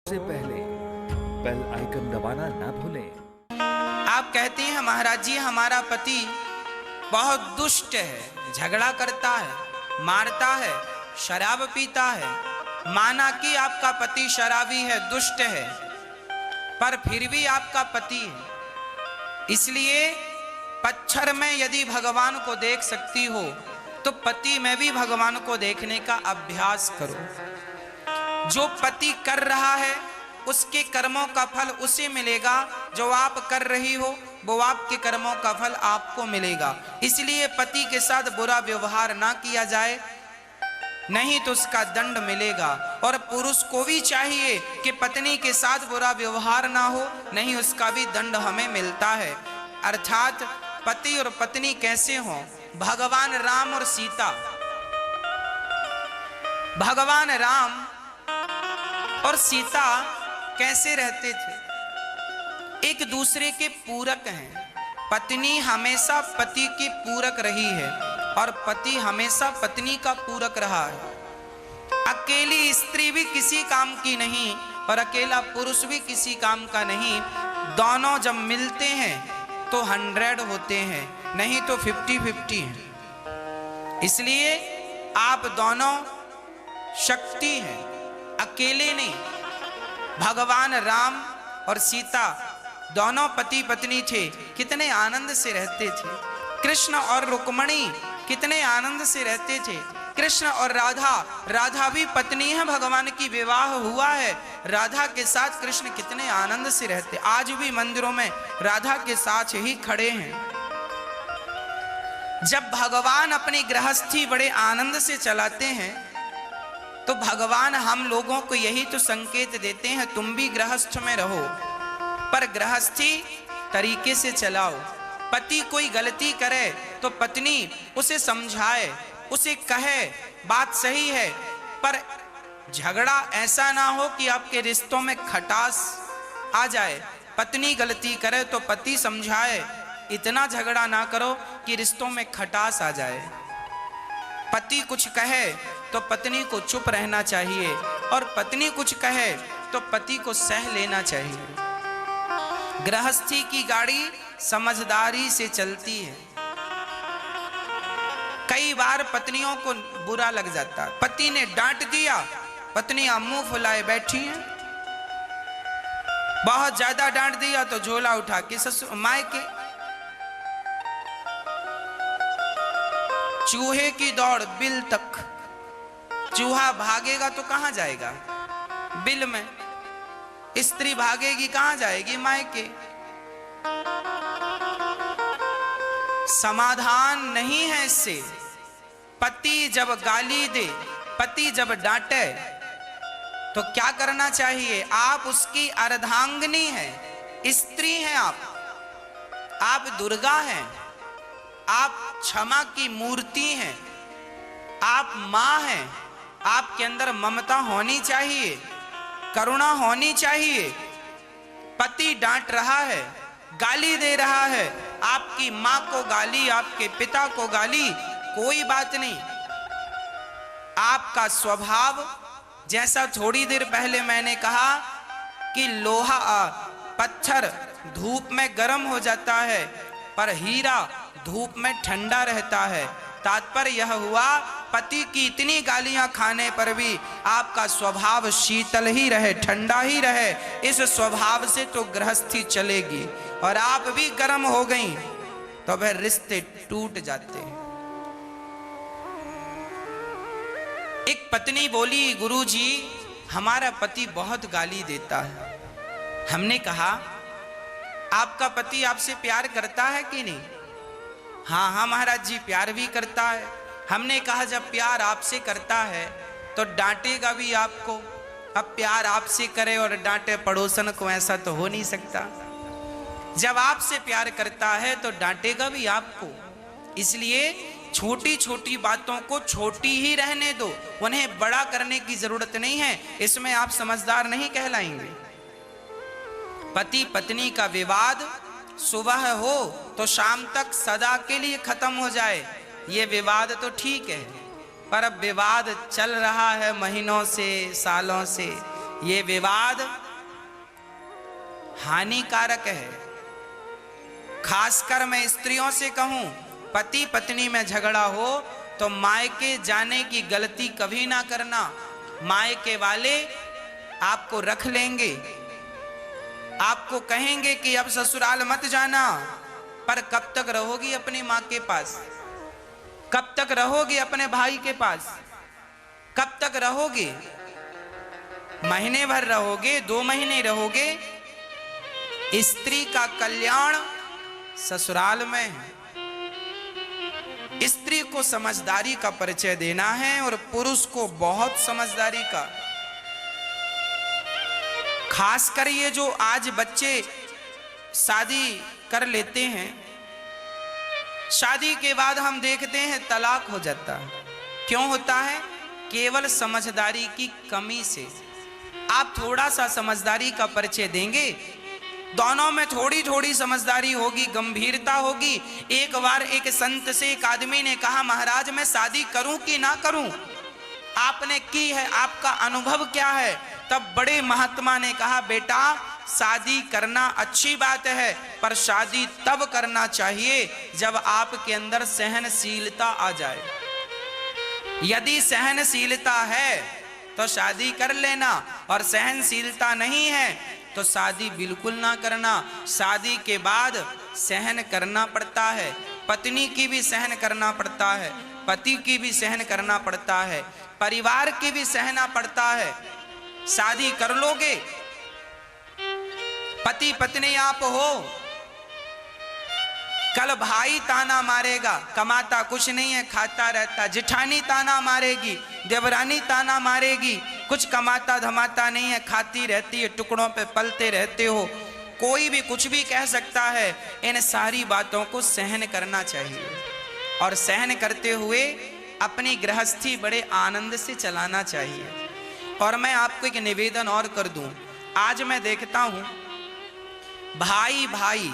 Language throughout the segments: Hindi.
से पहले बेल आइकन दबाना ना भूलें। आप कहते हैं महाराज जी हमारा पति बहुत दुष्ट है, झगड़ा करता है, मारता है, शराब पीता है। माना कि आपका पति शराबी है, दुष्ट है, पर फिर भी आपका पति है। इसलिए पत्थर में यदि भगवान को देख सकती हो तो पति में भी भगवान को देखने का अभ्यास करो। जो पति कर रहा है उसके कर्मों का फल उसे मिलेगा, जो आप कर रही हो वो आपके कर्मों का फल आपको मिलेगा। इसलिए पति के साथ बुरा व्यवहार ना किया जाए, नहीं तो उसका दंड मिलेगा। और पुरुष को भी चाहिए कि पत्नी के साथ बुरा व्यवहार ना हो, नहीं उसका भी दंड हमें मिलता है। अर्थात पति और पत्नी कैसे हों? भगवान राम और सीता, भगवान राम और सीता कैसे रहते थे? एक दूसरे के पूरक हैं। पत्नी हमेशा पति की पूरक रही है और पति हमेशा पत्नी का पूरक रहा है। अकेली स्त्री भी किसी काम की नहीं और अकेला पुरुष भी किसी काम का नहीं। दोनों जब मिलते हैं तो 100 होते हैं, नहीं तो 50-50 हैं। इसलिए आप दोनों शक्ति हैं, अकेले नहीं। भगवान राम और सीता दोनों पति पत्नी थे, कितने आनंद से रहते थे। कृष्ण और रुक्मणी कितने आनंद से रहते थे। कृष्ण और राधा, राधा भी पत्नी है भगवान की, विवाह हुआ है। राधा के साथ कृष्ण कितने आनंद से रहते, आज भी मंदिरों में राधा के साथ ही खड़े हैं। जब भगवान अपनी गृहस्थी बड़े आनंद से चलाते हैं तो भगवान हम लोगों को यही तो संकेत देते हैं, तुम भी गृहस्थ में रहो, पर गृहस्थी तरीके से चलाओ। पति कोई गलती करे तो पत्नी उसे समझाए, उसे कहे बात सही है, पर झगड़ा ऐसा ना हो कि आपके रिश्तों में खटास आ जाए। पत्नी गलती करे तो पति समझाए, इतना झगड़ा ना करो कि रिश्तों में खटास आ जाए। पति कुछ कहे तो पत्नी को चुप रहना चाहिए और पत्नी कुछ कहे तो पति को सह लेना चाहिए। गृहस्थी की गाड़ी समझदारी से चलती है। कई बार पत्नियों को बुरा लग जाता है, पति ने डांट दिया, पत्नियां मुंह फुलाए बैठी हैं। बहुत ज्यादा डांट दिया तो झोला उठा के ससुर मायके। चूहे की दौड़ बिल तक, चूहा भागेगा तो कहां जाएगा? बिल में। स्त्री भागेगी कहां जाएगी? मायके। समाधान नहीं है इससे। पति जब गाली दे, पति जब डांटे तो क्या करना चाहिए? आप उसकी अर्धांगिनी हैं, स्त्री हैं आप दुर्गा हैं, आप क्षमा की मूर्ति हैं, आप मां हैं। आपके अंदर ममता होनी चाहिए, करुणा होनी चाहिए। पति डांट रहा है, गाली दे रहा है, आपकी मां को गाली, आपके पिता को गाली, कोई बात नहीं। आपका स्वभाव, जैसा थोड़ी देर पहले मैंने कहा कि लोहा पत्थर धूप में गर्म हो जाता है पर हीरा धूप में ठंडा रहता है। तात्पर्य यह हुआ, पति की इतनी गालियां खाने पर भी आपका स्वभाव शीतल ही रहे, ठंडा ही रहे। इस स्वभाव से तो गृहस्थी चलेगी। और आप भी गर्म हो गई तो फिर रिश्ते टूट जाते हैं। एक पत्नी बोली, गुरुजी हमारा पति बहुत गाली देता है। हमने कहा आपका पति आपसे प्यार करता है कि नहीं? हाँ हाँ महाराज जी प्यार भी करता है। हमने कहा जब प्यार आपसे करता है तो डांटेगा भी आपको। अब प्यार आपसे करे और डांटे पड़ोसन को, ऐसा तो हो नहीं सकता। जब आपसे प्यार करता है तो डांटेगा भी आपको। इसलिए छोटी छोटी बातों को छोटी ही रहने दो, उन्हें बड़ा करने की जरूरत नहीं है। इसमें आप समझदार नहीं कहलाएंगे। पति पत्नी का विवाद सुबह हो तो शाम तक सदा के लिए खत्म हो जाए, ये विवाद तो ठीक है। पर अब विवाद चल रहा है महीनों से, सालों से, ये विवाद हानिकारक है। खासकर मैं स्त्रियों से कहूं, पति पत्नी में झगड़ा हो तो मायके जाने की गलती कभी ना करना। मायके वाले आपको रख लेंगे, आपको कहेंगे कि अब ससुराल मत जाना, पर कब तक रहोगी अपनी माँ के पास? कब तक रहोगी अपने भाई के पास? कब तक रहोगे? महीने भर रहोगे, 2 महीने रहोगे? स्त्री का कल्याण ससुराल में है। स्त्री को समझदारी का परिचय देना है और पुरुष को बहुत समझदारी का। खासकर ये जो आज बच्चे शादी कर लेते हैं, शादी के बाद हम देखते हैं तलाक हो जाता है। क्यों होता है? केवल समझदारी की कमी से। आप थोड़ा सा समझदारी का परिचय देंगे, दोनों में थोड़ी थोड़ी समझदारी होगी, गंभीरता होगी। एक बार एक संत से एक आदमी ने कहा, महाराज मैं शादी करूं कि ना करूं? आपने की है, आपका अनुभव क्या है? तब बड़े महात्मा ने कहा, बेटा शादी करना अच्छी बात है, पर शादी तब करना चाहिए जब आपके अंदर सहनशीलता आ जाए। यदि सहनशीलता है तो शादी कर लेना, और सहनशीलता नहीं है तो शादी बिल्कुल ना करना। शादी के बाद सहन करना पड़ता है, पत्नी की भी सहन करना पड़ता है, पति की भी सहन करना पड़ता है, परिवार की भी सहना पड़ता है। शादी कर लोगे, पति पत्नी आप हो, कल भाई ताना मारेगा, कमाता कुछ नहीं है, खाता रहता। जिठानी ताना मारेगी, देवरानी ताना मारेगी, कुछ कमाता धमाता नहीं है, खाती रहती है, टुकड़ों पे पलते रहते हो। कोई भी कुछ भी कह सकता है। इन सारी बातों को सहन करना चाहिए, और सहन करते हुए अपनी गृहस्थी बड़े आनंद से चलाना चाहिए। और मैं आपको एक निवेदन और कर दूं, आज मैं देखता हूं भाई भाई,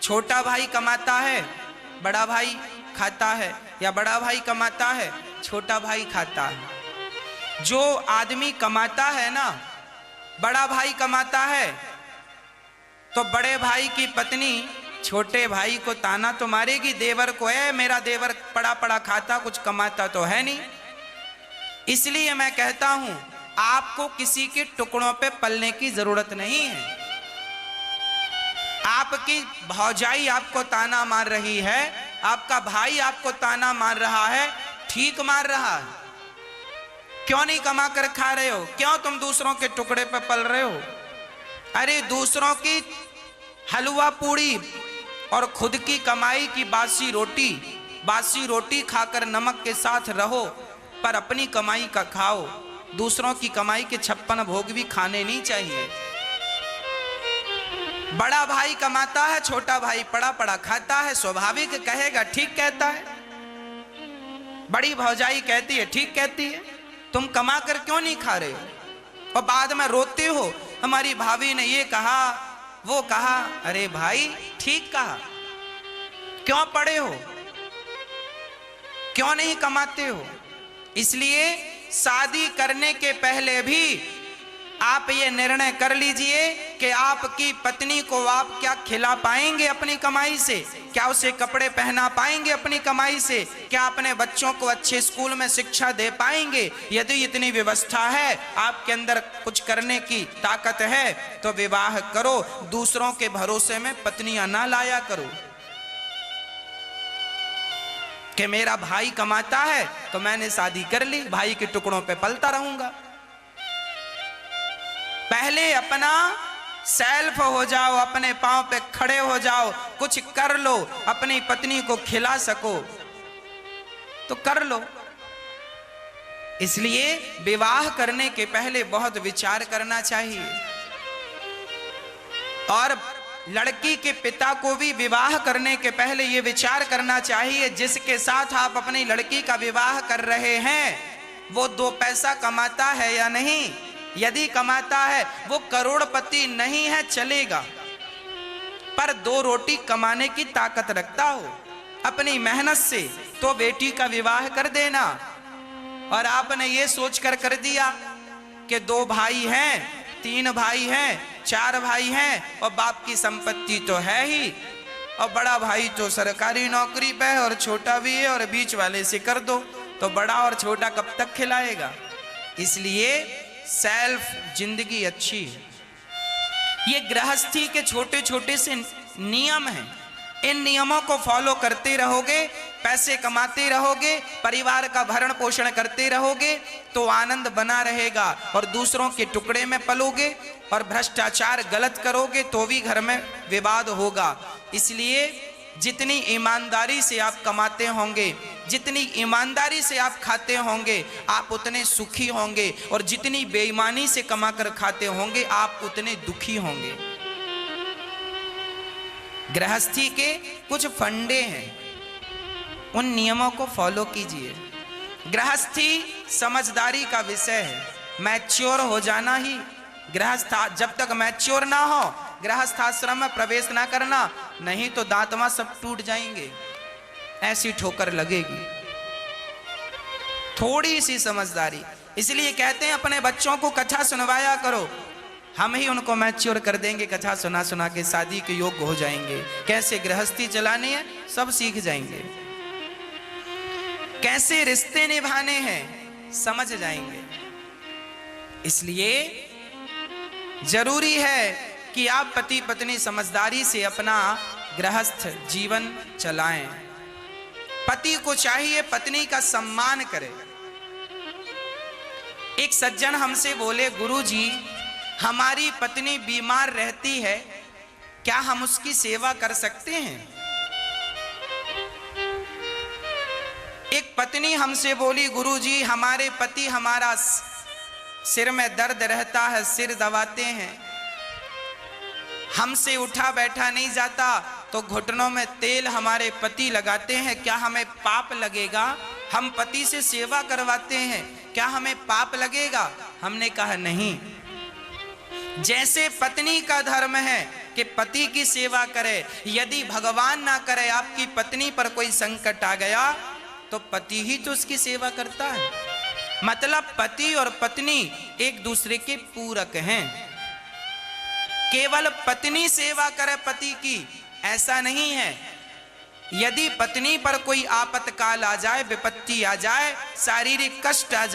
छोटा भाई कमाता है, बड़ा भाई खाता है, या बड़ा भाई कमाता है, छोटा भाई खाता है। जो आदमी कमाता है ना, बड़ा भाई कमाता है, तो बड़े भाई की पत्नी छोटे भाई को ताना तो मारेगी, देवर को, है मेरा देवर पड़ा पड़ा खाता, कुछ कमाता तो है नहीं। इसलिए मैं कहता हूं, आपको किसी के टुकड़ों पे पलने की जरूरत नहीं है। आपकी भौजाई आपको ताना मार रही है, आपका भाई आपको ताना मार रहा है, ठीक मार रहा है। क्यों नहीं कमा कर खा रहे हो? क्यों तुम दूसरों के टुकड़े पे पल रहे हो? अरे दूसरों की हलवा पूड़ी और खुद की कमाई की बासी रोटी खाकर नमक के साथ रहो, पर अपनी कमाई का खाओ। दूसरों की कमाई के 56 भोग भी खाने नहीं चाहिए। बड़ा भाई कमाता है, छोटा भाई पड़ा पड़ा खाता है, स्वाभाविक कहेगा ठीक कहता है। बड़ी भौजाई कहती है ठीक कहती है, तुम कमा कर क्यों नहीं खा रहे हो? और बाद में रोते हो, हमारी भाभी ने ये कहा वो कहा। अरे भाई ठीक कहा, क्यों पड़े हो? क्यों नहीं कमाते हो? इसलिए शादी करने के पहले भी आप ये निर्णय कर लीजिए कि आपकी पत्नी को आप क्या खिला पाएंगे अपनी कमाई से, क्या उसे कपड़े पहना पाएंगे अपनी कमाई से, क्या अपने बच्चों को अच्छे स्कूल में शिक्षा दे पाएंगे। यदि इतनी व्यवस्था है, आपके अंदर कुछ करने की ताकत है, तो विवाह करो। दूसरों के भरोसे में पत्नियां ना लाया करो कि मेरा भाई कमाता है तो मैंने शादी कर ली, भाई के टुकड़ों पे पलता रहूंगा। पहले अपना सेल्फ हो जाओ, अपने पांव पे खड़े हो जाओ, कुछ कर लो, अपनी पत्नी को खिला सको तो कर लो। इसलिए विवाह करने के पहले बहुत विचार करना चाहिए। और लड़की के पिता को भी विवाह करने के पहले यह विचार करना चाहिए, जिसके साथ आप अपनी लड़की का विवाह कर रहे हैं वो 2 पैसा कमाता है या नहीं। यदि कमाता है, वो करोड़पति नहीं है चलेगा, पर 2 रोटी कमाने की ताकत रखता हो अपनी मेहनत से, तो बेटी का विवाह कर देना। और आपने ये सोचकर कर दिया कि 2 भाई हैं, 3 भाई हैं, 4 भाई हैं और बाप की संपत्ति तो है ही, और बड़ा भाई तो सरकारी नौकरी पे है और छोटा भी है, और बीच वाले से कर दो तो बड़ा और छोटा कब तक खिलाएगा। इसलिए सेल्फ जिंदगी अच्छी है। ये गृहस्थी के छोटे छोटे से नियम हैं। इन नियमों को फॉलो करते रहोगे, पैसे कमाते रहोगे, परिवार का भरण पोषण करते रहोगे तो आनंद बना रहेगा, और दूसरों के टुकड़े में पलोगे और भ्रष्टाचार गलत करोगे तो भी घर में विवाद होगा। इसलिए जितनी ईमानदारी से आप कमाते होंगे, जितनी ईमानदारी से आप खाते होंगे, आप उतने सुखी होंगे, और जितनी बेईमानी से कमाकर खाते होंगे आप उतने दुखी होंगे। गृहस्थी के कुछ फंडे हैं, उन नियमों को फॉलो कीजिए। गृहस्थी समझदारी का विषय है। मैच्योर हो जाना ही गृहस्थ, जब तक मैच्योर ना हो गृहस्थ आश्रम में प्रवेश ना करना, नहीं तो दांतवा सब टूट जाएंगे, ऐसी ठोकर लगेगी। थोड़ी सी समझदारी। इसलिए कहते हैं अपने बच्चों को कथा सुनवाया करो, हम ही उनको मैच्योर कर देंगे, कथा सुना सुना के शादी के योग्य हो जाएंगे। कैसे गृहस्थी चलानी है सब सीख जाएंगे, कैसे रिश्ते निभाने हैं समझ जाएंगे। इसलिए जरूरी है कि आप पति पत्नी समझदारी से अपना गृहस्थ जीवन चलाएं। पति को चाहिए पत्नी का सम्मान करे। एक सज्जन हमसे बोले, गुरुजी हमारी पत्नी बीमार रहती है, क्या हम उसकी सेवा कर सकते हैं? एक पत्नी हमसे बोली, गुरुजी हमारे पति, हमारा सिर में दर्द रहता है, सिर दबाते हैं, हमसे उठा बैठा नहीं जाता, तो घुटनों में तेल हमारे पति लगाते हैं, क्या हमें पाप लगेगा? हम पति से सेवा करवाते हैं, क्या हमें पाप लगेगा? हमने कहा नहीं। जैसे पत्नी का धर्म है कि पति की सेवा करे, यदि भगवान ना करे आपकी पत्नी पर कोई संकट आ गया तो पति ही तो उसकी सेवा करता है। मतलब पति और पत्नी एक दूसरे के पूरक हैं। केवल पत्नी सेवा करे पति की ऐसा नहीं है। यदि पत्नी पर कोई आपत्तिकाल आ जाए, विपत्ति आ जाए, शारीरिक कष्ट आ जाए,